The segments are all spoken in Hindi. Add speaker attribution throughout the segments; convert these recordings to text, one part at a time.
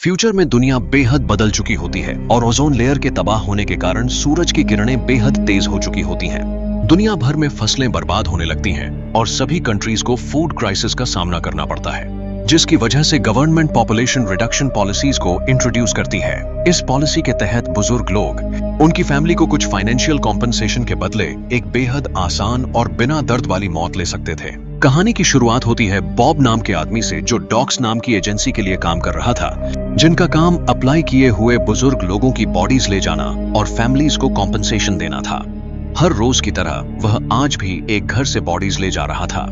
Speaker 1: फ्यूचर में दुनिया बेहद बदल चुकी होती है और ओजोन लेयर के तबाह होने के कारण सूरज की किरणें बेहद तेज हो चुकी होती हैं। दुनिया भर में फसलें बर्बाद होने लगती हैं और सभी कंट्रीज को फूड क्राइसिस का सामना करना पड़ता है, जिसकी वजह से गवर्नमेंट पॉपुलेशन रिडक्शन पॉलिसीज को इंट्रोड्यूस करती है। इस पॉलिसी के तहत बुजुर्ग लोग उनकी फैमिली को कुछ फाइनेंशियल कॉम्पनसेशन के बदले एक बेहद आसान और बिना दर्द वाली मौत ले सकते थे। कहानी की शुरुआत होती है बॉब नाम के आदमी से, जो डॉक्स नाम की एजेंसी के लिए काम कर रहा था, जिनका काम अप्लाई किए हुए बुजुर्ग लोगों की बॉडीज ले जाना और फैमिलीज को कॉम्पनसेशन देना था। हर रोज की तरह वह आज भी एक घर से बॉडीज ले जा रहा था।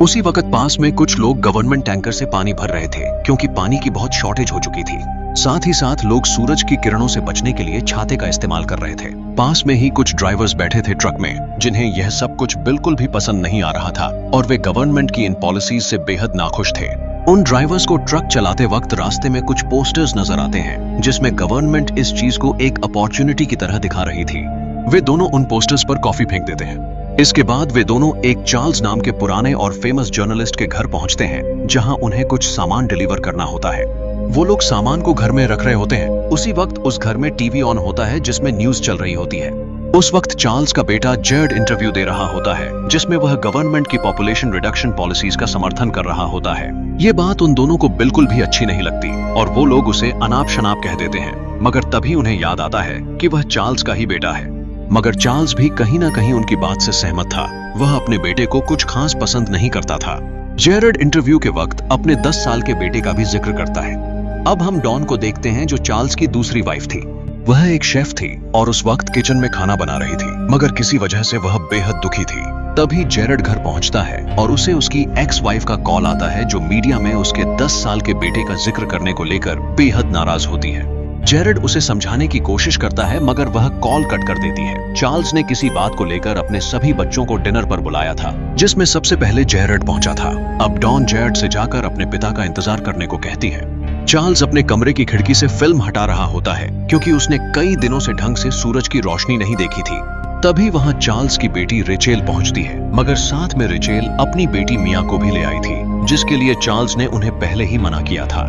Speaker 1: उसी वक्त पास में कुछ लोग गवर्नमेंट टैंकर से पानी भर रहे थे, क्योंकि पानी की बहुत शॉर्टेज हो चुकी थी। साथ ही साथ लोग सूरज की किरणों से बचने के लिए छाते का इस्तेमाल कर रहे थे। पास में ही कुछ ड्राइवर्स बैठे थे ट्रक में, जिन्हें यह सब कुछ बिल्कुल भी पसंद नहीं आ रहा था और वे गवर्नमेंट की इन पॉलिसीज से बेहद नाखुश थे। उन ड्राइवर्स को ट्रक चलाते वक्त रास्ते में कुछ पोस्टर्स नजर आते हैं, जिसमें गवर्नमेंट इस चीज को एक अपॉर्चुनिटी की तरह दिखा रही थी। वे दोनों उन पोस्टर्स पर कॉफी फेंक देते हैं। इसके बाद वे दोनों एक चार्ल्स नाम के पुराने और फेमस जर्नलिस्ट के घर पहुंचते हैं, जहां उन्हें कुछ सामान डिलीवर करना होता है। वो लोग सामान को घर में रख रहे होते हैं। उसी वक्त उस घर में टीवी ऑन होता है, जिसमें न्यूज चल रही होती है। उस वक्त चार्ल्स का बेटा जेरड इंटरव्यू दे रहा होता है, जिसमें वह गवर्नमेंट की पॉपुलेशन रिडक्शन पॉलिसीज का समर्थन कर रहा होता है। ये बात उन दोनों को बिल्कुल भी अच्छी नहीं लगती और वो लोग उसे अनाप शनाप कह देते हैं, मगर तभी उन्हें याद आता है कि वह चार्ल्स का ही बेटा है। मगर चार्ल्स भी कहीं ना कहीं उनकी बात से सहमत था। वह अपने बेटे को कुछ खास पसंद नहीं करता था। जेरड इंटरव्यू के वक्त अपने 10 साल के बेटे का भी जिक्र करता है। अब हम डॉन को देखते हैं, जो चार्ल्स की दूसरी वाइफ थी। वह एक शेफ थी और उस वक्त किचन में खाना बना रही थी, मगर किसी वजह से वह बेहद दुखी थी। तभी जेरड घर पहुंचता है और उसे उसकी एक्स वाइफ का कॉल आता है, जो मीडिया में उसके 10 साल के बेटे का जिक्र करने को लेकर बेहद नाराज होती है। जेरड उसे समझाने की कोशिश करता है, मगर वह कॉल कट कर देती है। चार्ल्स ने किसी बात को लेकर अपने सभी बच्चों को डिनर पर बुलाया था, जिसमें सबसे पहले जेरड पहुंचा था। अब डॉन जेरड से जाकर अपने पिता का इंतजार करने को कहती है। चार्ल्स अपने कमरे की खिड़की से फिल्म हटा रहा होता है, क्योंकि उसने कई दिनों से ढंग से सूरज की रोशनी नहीं देखी थी। तभी वहां चार्ल्स की बेटी रेचेल पहुंचती है, मगर साथ में रेचेल अपनी बेटी मिया को भी ले आई थी, जिसके लिए चार्ल्स ने उन्हें पहले ही मना किया था।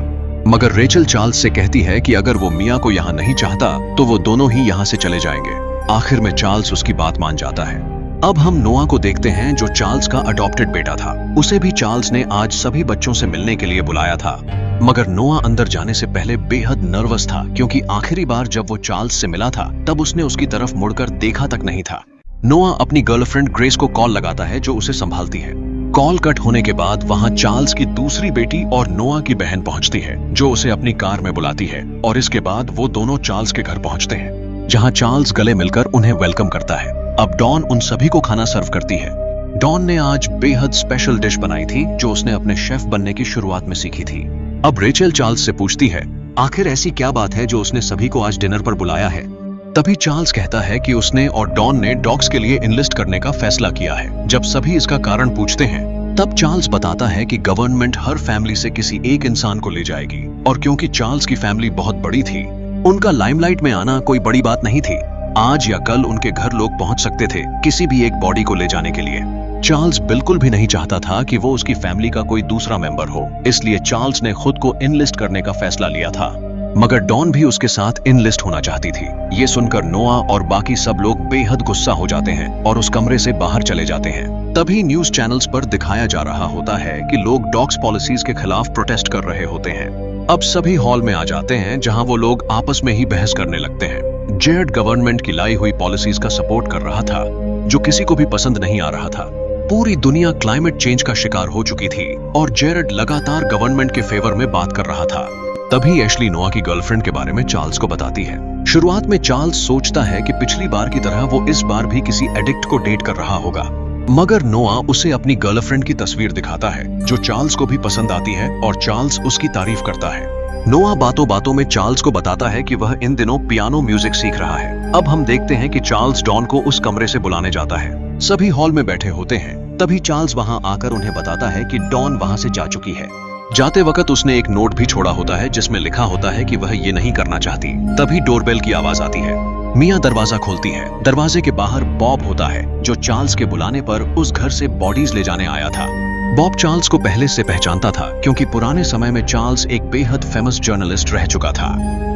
Speaker 1: मगर रेचल चार्ल्स से कहती है कि अगर वो मिया को यहाँ नहीं चाहता तो वो दोनों ही यहाँ से चले जाएंगे। आखिर में चार्ल्स उसकी बात मान जाता है। अब हम नोआ को देखते हैं, जो चार्ल्स का अडॉप्टेड बेटा था। उसे भी चार्ल्स ने आज सभी बच्चों से मिलने के लिए बुलाया था, मगर नोआ अंदर जाने से पहले बेहद नर्वस था, क्योंकि आखिरी बार जब वो चार्ल्स से मिला था तब उसने उसकी तरफ मुड़कर देखा तक नहीं था। नोआ अपनी गर्लफ्रेंड ग्रेस को कॉल लगाता है, जो उसे संभालती है। कॉल कट होने के बाद वहां चार्ल्स की दूसरी बेटी और नोआ की बहन पहुंचती है, जो उसे अपनी कार में बुलाती है, और इसके बाद वो दोनों चार्ल्स के घर पहुंचते हैं, जहां चार्ल्स गले मिलकर उन्हें वेलकम करता है। अब डॉन उन सभी को खाना सर्व करती है। डॉन ने आज बेहद स्पेशल डिश बनाई थी, जो उसने अपने शेफ बनने की शुरुआत में सीखी थी। अब रेचल चार्ल्स से पूछती है, आखिर ऐसी क्या बात है जो उसने सभी को आज डिनर पर बुलाया है। तभी चार्ल्स कहता है कि उसने और डॉन ने डॉग्स के लिए इनलिस्ट करने का फैसला किया है। जब सभी इसका कारण पूछते हैं, तब चार्ल्स बताता है कि गवर्नमेंट हर फैमिली से किसी एक इंसान को ले जाएगी, और क्योंकि चार्ल्स की फैमिली बहुत बड़ी थी, उनका लाइमलाइट में आना कोई बड़ी बात नहीं थी। आज या कल उनके घर लोग पहुंच सकते थे किसी भी एक बॉडी को ले जाने के लिए। चार्ल्स बिल्कुल भी नहीं चाहता था कि वो उसकी फैमिली का कोई दूसरा मेंबर हो, इसलिए चार्ल्स ने खुद को इनलिस्ट करने का फैसला लिया था। मगर डॉन भी उसके साथ इनलिस्ट होना चाहती थी। ये सुनकर नोआ और बाकी सब लोग बेहद गुस्सा हो जाते हैं और उस कमरे से बाहर चले जाते हैं। तभी न्यूज चैनल्स पर दिखाया जा रहा होता है कि लोग डॉग्स पॉलिसीज के खिलाफ प्रोटेस्ट कर रहे होते हैं। अब सभी हॉल में आ जाते हैं, जहां वो लोग आपस में ही बहस करने लगते हैं। जेरड गवर्नमेंट की लाई हुई पॉलिसीज का सपोर्ट कर रहा था, जो किसी को भी पसंद नहीं आ रहा था। पूरी दुनिया क्लाइमेट चेंज का शिकार हो चुकी थी और जेरड लगातार गवर्नमेंट के फेवर में बात कर रहा था। तभी एशली नोआ की गर्लफ्रेंड के बारे में चार्ल्स को बताती है। शुरुआत में चार्ल्स सोचता है कि पिछली बार की तरह वो इस बार भी किसी एडिक्ट को डेट कर रहा होगा, मगर नोआ उसे अपनी गर्लफ्रेंड की तस्वीर दिखाता है, जो चार्ल्स को भी पसंद आती है, और चार्ल्स उसकी तारीफ करता है। नोआ बातों बातों में चार्ल्स को बताता है कि वह इन दिनों पियानो म्यूजिक सीख रहा है। अब हम देखते हैं कि चार्ल्स डॉन को उस कमरे से बुलाने जाता है। सभी हॉल में बैठे होते हैं। तभी चार्ल्स वहां आकर उन्हें बताता है कि डॉन वहां से जा चुकी है। जाते वक्त उसने एक नोट भी छोड़ा होता है, जिसमें लिखा होता है कि वह ये नहीं करना चाहती। तभी डोरबेल की आवाज आती है। मिया दरवाजा खोलती है। दरवाजे के बाहर बॉब होता है, जो चार्ल्स के बुलाने पर उस घर से बॉडीज ले जाने आया था। बॉब चार्ल्स को पहले से पहचानता था क्योंकि पुराने समय में चार्ल्स एक बेहद फेमस जर्नलिस्ट रह चुका था।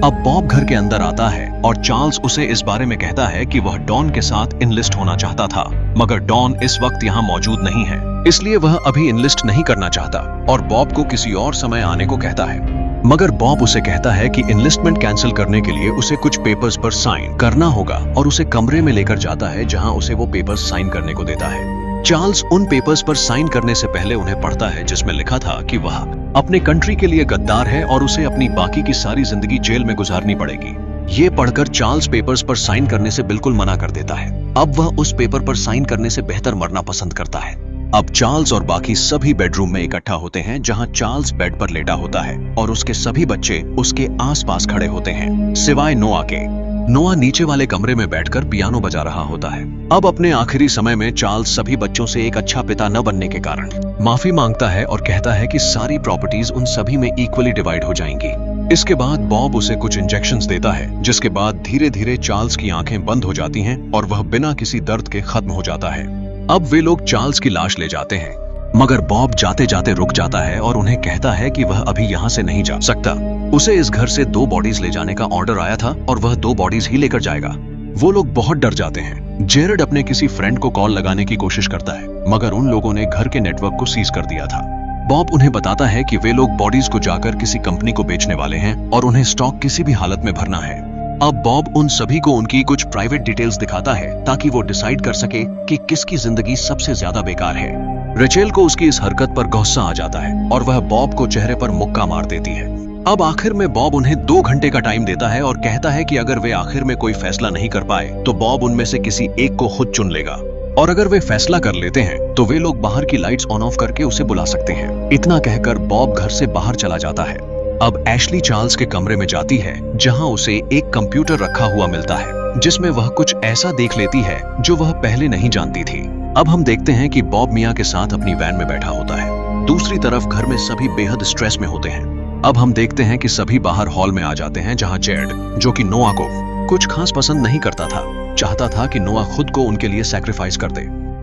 Speaker 1: अब बॉब घर के अंदर आता है और चार्ल्स उसे इस बारे में कहता है कि वह डॉन के साथ इनलिस्ट होना चाहता था, मगर डॉन इस वक्त यहाँ मौजूद नहीं है, इसलिए वह अभी इनलिस्ट नहीं करना चाहता और बॉब को किसी और समय आने को कहता है। मगर बॉब उसे कहता है कि इनलिस्टमेंट कैंसिल करने के लिए उसे कुछ पेपर्स पर साइन करना होगा और उसे कमरे में लेकर जाता है जहां उसे वो पेपर्स साइन करने को देता है। चार्ल्स उन पेपर्स पर साइन करने से पहले उन्हें पढ़ता है जिसमें लिखा था कि वह अपने कंट्री के लिए गद्दार है और उसे अपनी बाकी की सारी जिंदगी जेल में गुजारनी पड़ेगी। ये पढ़कर चार्ल्स पेपर्स पर साइन करने से बिल्कुल मना कर देता है। अब वह उस पेपर पर साइन करने से बेहतर मरना पसंद करता है। अब चार्ल्स और बाकी सभी बेडरूम में इकट्ठा होते हैं जहां चार्ल्स बेड पर लेटा होता है और उसके सभी बच्चे उसके आसपास खड़े होते हैं सिवाय नोआ के। नोआ नीचे वाले कमरे में बैठकर पियानो बजा रहा होता है। अब अपने आखिरी समय में चार्ल्स सभी बच्चों से एक अच्छा पिता न बनने के कारण माफी मांगता है और कहता है कि सारी प्रॉपर्टीज उन सभी में इक्वली डिवाइड हो जाएंगी। इसके बाद बॉब उसे कुछ इंजेक्शंस देता है जिसके बाद धीरे धीरे चार्ल्स की आंखें बंद हो जाती हैं और वह बिना किसी दर्द के खत्म हो जाता है। अब वे लोग चार्ल्स की लाश ले जाते हैं, मगर बॉब जाते जाते रुक जाता है और उन्हें कहता है कि वह अभी यहाँ से नहीं जा सकता। उसे इस घर से 2 बॉडीज ले जाने का ऑर्डर आया था और वह 2 बॉडीज ही लेकर जाएगा। वो लोग बहुत डर जाते हैं। जेरेड अपने किसी फ्रेंड को कॉल लगाने की कोशिश करता है, मगर उन लोगों ने घर के नेटवर्क को सीज कर दिया था। बॉब उन्हें बताता है कि वे लोग बॉडीज को जाकर किसी कंपनी को बेचने वाले हैं और उन्हें स्टॉक किसी भी हालत में भरना है। अब बॉब उन सभी को उनकी कुछ प्राइवेट डिटेल्स दिखाता है ताकि वो डिसाइड कर सके कि किसकी जिंदगी सबसे ज्यादा बेकार है। रेचेल को उसकी इस हरकत पर गुस्सा आ जाता है और वह बॉब को चेहरे पर मुक्का मार देती है। अब आखिर में बॉब उन्हें 2 घंटे का टाइम देता है और कहता है कि अगर वे आखिर में कोई फैसला नहीं कर पाए तो बॉब उनमें से किसी एक को खुद चुन लेगा और अगर वे फैसला कर लेते हैं तो वे लोग बाहर की लाइट्स ऑन ऑफ करके उसे बुला सकते हैं। इतना कहकर बॉब घर से बाहर चला जाता है। अब एशली चार्ल्स के कमरे में जाती है जहां उसे एक कंप्यूटर रखा हुआ मिलता है जिसमें वह कुछ ऐसा देख लेती है जो वह पहले नहीं जानती थी। अब हम देखते हैं कि बॉब मिया के साथ अपनी वैन में बैठा होता है। दूसरी तरफ घर में सभी बेहद स्ट्रेस में होते हैं। अब हम देखते हैं कि सभी बाहर हॉल में आ जाते हैं जहां जेड, जो कि नोआ को कुछ खास पसंद नहीं करता था, चाहता था कि नोआ खुद को उनके लिए सैक्रिफाइस कर दे।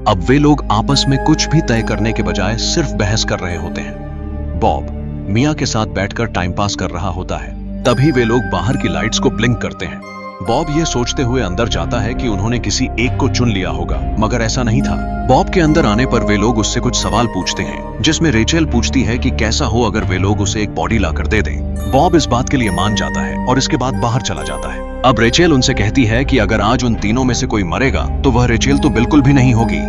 Speaker 1: अब वे लोग आपस में कुछ भी तय करने के बजाय सिर्फ बहस कर रहे होते हैं। बॉब मिया के साथ बैठकर टाइम पास कर रहा होता है। तभी वे लोग बाहर की लाइट्स को ब्लिंक करते हैं। बॉब ये सोचते हुए अंदर जाता है कि उन्होंने किसी एक को चुन लिया होगा, मगर ऐसा नहीं था। बॉब के अंदर आने पर वे लोग उससे कुछ सवाल पूछते हैं जिसमें रेचेल पूछती है कि कैसा हो अगर वे लोग उसे एक बॉडी लाकर दे दें। बॉब इस बात के लिए मान जाता है और इसके बाद बाहर चला जाता है। अब रेचेल उनसे कहती है कि अगर आज उन तीनों में से कोई मरेगा तो वह रेचेल तो बिल्कुल भी नहीं होगी।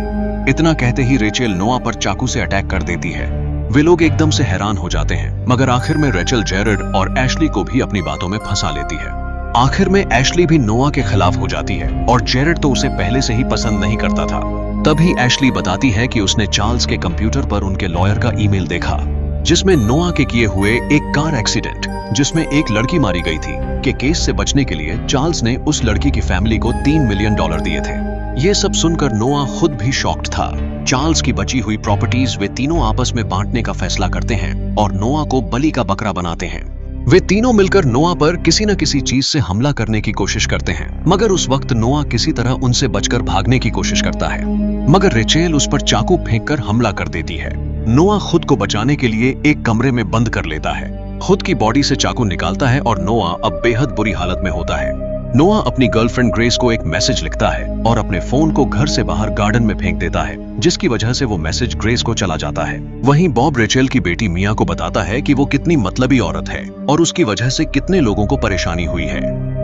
Speaker 1: इतना कहते ही रेचेल नोआ पर चाकू से अटैक कर देती है। वे लोग एकदम से हैरान हो जाते हैं, मगर आखिर में रेचेल जेरेड और एशली को भी अपनी बातों में फंसा लेती है। आखिर में एशली भी नोआ के खिलाफ हो जाती है और जेरेड तो उसे पहले से ही पसंद नहीं करता था। तभी एशली बताती है कि उसने चार्ल्स के कंप्यूटर पर उनके लॉयर का ईमेल देखा जिसमें नोआ के किए हुए एक कार एक्सीडेंट जिसमें एक लड़की मारी गई थी के केस से बचने के लिए चार्ल्स ने उस लड़की की फैमिली को $3 मिलियन दिए थे। ये सब सुनकर नोआ खुद भी शॉक्ड था। चार्ल्स की बची हुई प्रॉपर्टीज वे तीनों आपस में बांटने का फैसला करते हैं और नोआ को बलि का बकरा बनाते हैं। वे तीनों मिलकर नोआ पर किसी न किसी चीज से हमला करने की कोशिश करते हैं, मगर उस वक्त नोआ किसी तरह उनसे बचकर भागने की कोशिश करता है, मगर रेचेल उस पर चाकू फेंककर हमला कर देती है। नोआ खुद को बचाने के लिए एक कमरे में बंद कर लेता है, खुद की बॉडी से चाकू निकालता है और नोआ अब बेहद बुरी हालत में होता है। नोआ अपनी गर्लफ्रेंड ग्रेस को एक मैसेज लिखता है और अपने फोन को घर से बाहर गार्डन में फेंक देता है, जिसकी वजह से वो मैसेज ग्रेस को चला जाता है। वहीं बॉब रेचेल की बेटी मिया को बताता है कि वो कितनी मतलबी औरत है और उसकी वजह से कितने लोगों को परेशानी हुई है।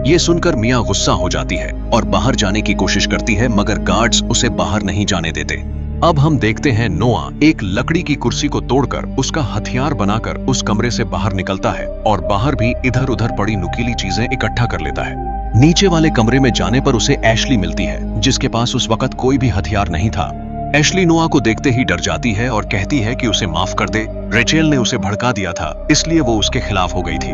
Speaker 1: ये सुनकर मिया गुस्सा हो जाती है और बाहर जाने की कोशिश करती है, मगर गार्ड्स उसे बाहर नहीं जाने देते। अब हम देखते हैं नोआ एक लकड़ी की कुर्सी को तोड़कर उसका हथियार बनाकर उस कमरे से बाहर निकलता है और बाहर भी इधर उधर पड़ी नुकीली चीजें इकट्ठा कर लेता है। नीचे वाले कमरे में जाने पर उसे एशली मिलती है जिसके पास उस वक्त कोई भी हथियार नहीं था। एशली नोआ को देखते ही डर जाती है और कहती है कि उसे माफ कर दे, रेचेल ने उसे भड़का दिया था इसलिए वो उसके खिलाफ हो गई थी।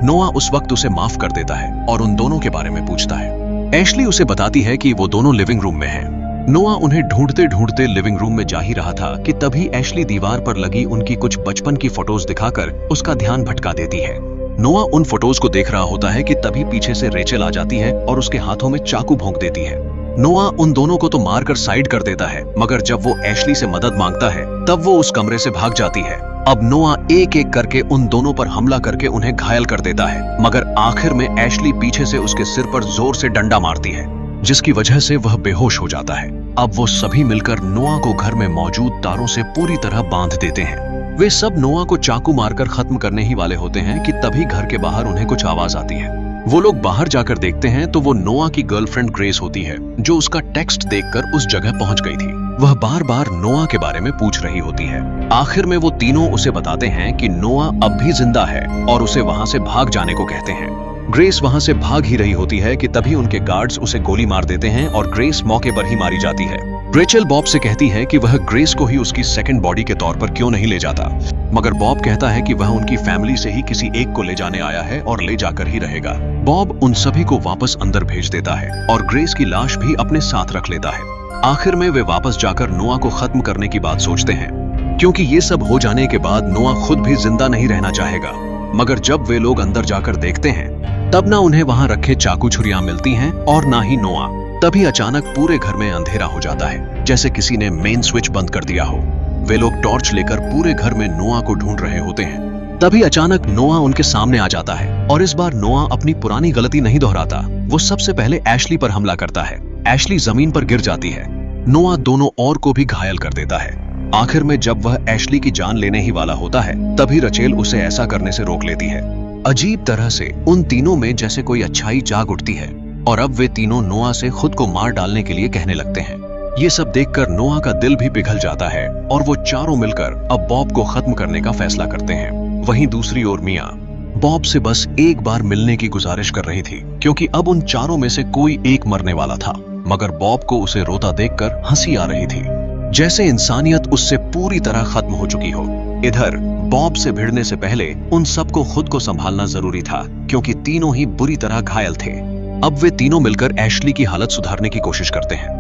Speaker 1: नोआ उस वक्त उसे माफ कर देता है और उन दोनों के बारे में पूछता है। एशली उसे बताती है कि वो दोनों लिविंग रूम में हैं। नोआ उन्हें ढूंढते ढूंढते लिविंग रूम में जा ही रहा था कि तभी एशली दीवार पर लगी उनकी कुछ बचपन की फोटोज दिखाकर उसका ध्यान भटका देती है। नोआ उन फोटोज को देख रहा होता है कि तभी पीछे से रेचेल आ जाती है और उसके हाथों में चाकू भोंक देती है। नोआ उन दोनों को तो मारकर साइड कर देता है, मगर जब वो एशली से मदद मांगता है तब वो उस कमरे से भाग जाती है। अब नोआ एक एक करके उन दोनों पर हमला करके उन्हें घायल कर देता है, मगर आखिर में एशली पीछे से उसके सिर पर जोर से डंडा मारती है, जिसकी वजह से वह बेहोश हो जाता है। अब वो सभी मिलकर नोआ को घर में मौजूद तारों से पूरी तरह बांध देते हैं। वे सब नोआ को चाकू मारकर खत्म करने ही वाले होते हैं कि तभी घर के बाहर उन्हें कुछ आवाज आती है। वो लोग बाहर जाकर देखते हैं तो वो नोआ की गर्लफ्रेंड ग्रेस होती है, जो उसका टेक्स्ट देखकर उस जगह पहुंच गई थी। वह बार बार नोआ के बारे में पूछ रही होती है। आखिर में वो तीनों उसे बताते हैं कि नोआ अब भी जिंदा है और उसे वहां से भाग जाने को कहते हैं। ग्रेस वहां से भाग ही रही होती है कि तभी उनके गार्ड्स उसे गोली मार देते हैं और ग्रेस मौके पर ही मारी जाती है। रेचल बॉब से कहती है कि वह ग्रेस को ही उसकी सेकंड बॉडी के तौर पर क्यों नहीं ले जाता, मगर बॉब कहता है कि वह उनकी फैमिली से ही किसी एक को ले जाने आया है और ले जाकर ही रहेगा। बॉब उन सभी को वापस अंदर भेज देता है और ग्रेस की लाश भी अपने साथ रख लेता है। आखिर में वे वापस जाकर नोआ को खत्म करने की बात सोचते हैं, क्योंकि ये सब हो जाने के बाद नोआ खुद भी जिंदा नहीं रहना चाहेगा। मगर जब वे लोग अंदर जाकर देखते हैं तब ना उन्हें वहां रखे चाकू छुरियां मिलती हैं और ना ही नोआ। तभी अचानक पूरे घर में अंधेरा हो जाता है, जैसे किसी ने मेन स्विच बंद कर दिया हो। वे लोग टॉर्च लेकर पूरे घर में नोआ को ढूंढ रहे होते हैं। तभी अचानक नोआ उनके सामने आ जाता है और इस बार नोआ अपनी पुरानी गलती नहीं दोहराता। वो सबसे पहले एशली पर हमला करता है। एशली जमीन पर गिर जाती है। नोआ दोनों और को भी घायल कर देता है। आखिर में जब वह एशली की जान लेने ही वाला होता है तभी रचेल उसे ऐसा करने से रोक लेती है। अजीब तरह से उन तीनों में जैसे कोई अच्छाई जाग उठती है और अब वे तीनों नोआ से खुद को मार डालने के लिए कहने लगते हैं। ये सब देखकर नोआ का दिल भी पिघल जाता है और वो चारों मिलकर अब बॉब को खत्म करने का फैसला करते हैं। वहीं दूसरी ओर मिया बॉब से बस एक बार मिलने की गुजारिश कर रही थी, क्योंकि अब उन चारों में से कोई एक मरने वाला था। मगर बॉब को उसे रोता देखकर हंसी आ रही थी, जैसे इंसानियत उससे पूरी तरह खत्म हो चुकी हो। इधर बॉब से भिड़ने से पहले उन सबको खुद को संभालना जरूरी था, क्योंकि तीनों ही बुरी तरह घायल थे। अब वे तीनों मिलकर एशली की हालत सुधारने की कोशिश करते हैं।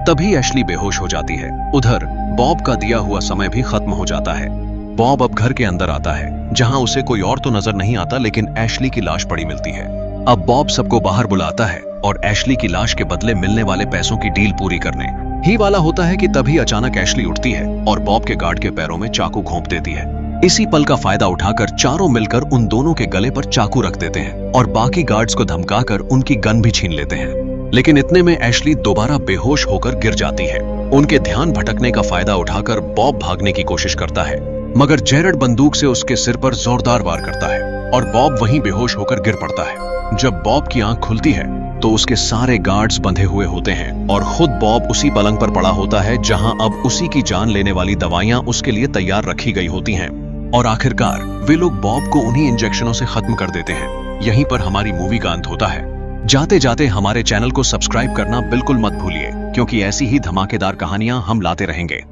Speaker 1: तभी एशली बेहोश हो जाती है। उधर बॉब का दिया हुआ समय भी खत्म हो जाता है। बॉब अब घर के अंदर आता है, जहां उसे कोई और तो नजर नहीं आता, लेकिन एशली की लाश पड़ी मिलती है। अब बॉब सबको बाहर बुलाता है और एशली की लाश के बदले मिलने वाले पैसों की डील पूरी करने ही वाला होता है कि तभी अचानक एशली उठती है और बॉब के गार्ड के पैरों में चाकू घोंप देती है। इसी पल का फायदा उठाकर चारों मिलकर उन दोनों के गले पर चाकू रख देते हैं और बाकी गार्ड्स को धमकाकर उनकी गन भी छीन लेते हैं। लेकिन इतने में एशली दोबारा बेहोश होकर गिर जाती है। उनके ध्यान भटकने का फायदा उठाकर बॉब भागने की कोशिश करता है, मगर जेरड बंदूक से उसके सिर पर जोरदार वार करता है और बॉब वहीं बेहोश होकर गिर पड़ता है। जब बॉब की आंख खुलती है तो उसके सारे गार्ड्स बंधे हुए होते हैं और खुद बॉब उसी पलंग पर पड़ा होता है, जहां अब उसी की जान लेने वाली दवाइयां उसके लिए तैयार रखी गई होती हैं। और आखिरकार वे लोग बॉब को उन्हीं इंजेक्शनों से खत्म कर देते हैं। यहीं पर हमारी मूवी का अंत होता है। जाते जाते हमारे चैनल को सब्सक्राइब करना बिल्कुल मत भूलिए, क्योंकि ऐसी ही धमाकेदार कहानियां हम लाते रहेंगे।